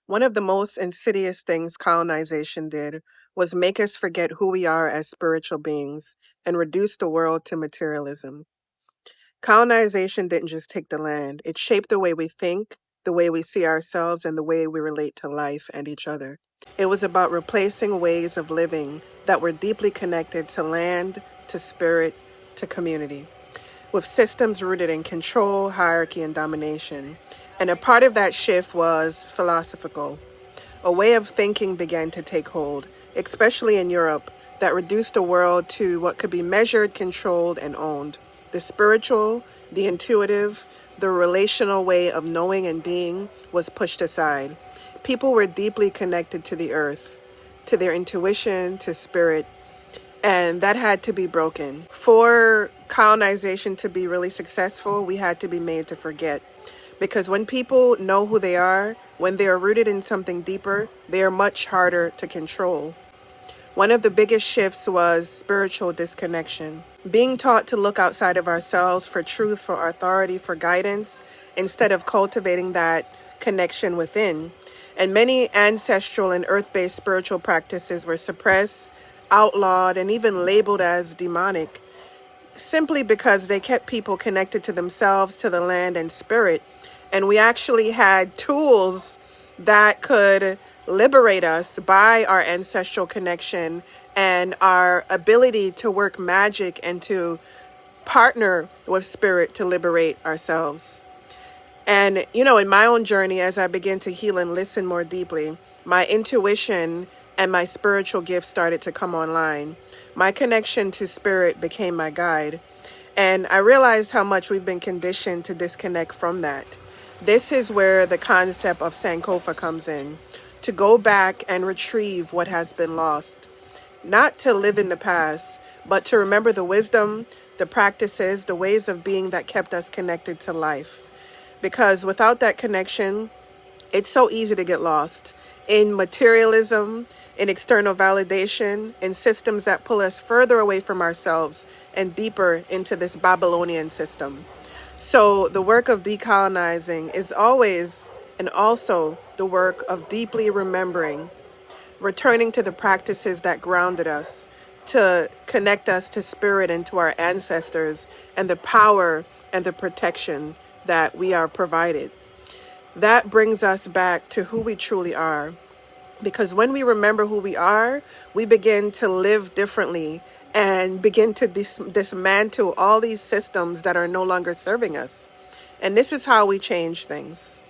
One of the most insidious things colonization did was make us forget who we are as spiritual beings and reduce the world to materialism. Colonization didn't just take the land, it shaped the way we think, the way we see ourselves, and the way we relate to life and each other. It was about replacing ways of living that were deeply connected to land, to spirit, to community, with systems rooted in control, hierarchy, and domination. And a part of that shift was philosophical. A way of thinking began to take hold, especially in Europe, that reduced the world to what could be measured, controlled, and owned. The spiritual, the intuitive, the relational way of knowing and being was pushed aside. People were deeply connected to the earth, to their intuition, to spirit, and that had to be broken. For colonization to be really successful, we had to be made to forget. Because when people know who they are, when they are rooted in something deeper, they are much harder to control. One of the biggest shifts was spiritual disconnection. Being taught to look outside of ourselves for truth, for authority, for guidance, instead of cultivating that connection within. And many ancestral and earth-based spiritual practices were suppressed, outlawed, and even labeled as demonic, simply because they kept people connected to themselves, to the land, and spirit. And we actually had tools that could liberate us by our ancestral connection and our ability to work magic and to partner with spirit to liberate ourselves. And, in my own journey, as I began to heal and listen more deeply, my intuition and my spiritual gifts started to come online. My connection to spirit became my guide. And I realized how much we've been conditioned to disconnect from that. This is where the concept of Sankofa comes in, to go back and retrieve what has been lost. Not to live in the past, but to remember the wisdom, the practices, the ways of being that kept us connected to life. Because without that connection, it's so easy to get lost in materialism, in external validation, in systems that pull us further away from ourselves and deeper into this Babylonian system. So the work of decolonizing is always and also the work of deeply remembering, returning to the practices that grounded us, to connect us to spirit and to our ancestors and the power and the protection that we are provided. That brings us back to who we truly are. Because when we remember who we are, we begin to live differently and begin to dismantle all these systems that are no longer serving us. And this is how we change things.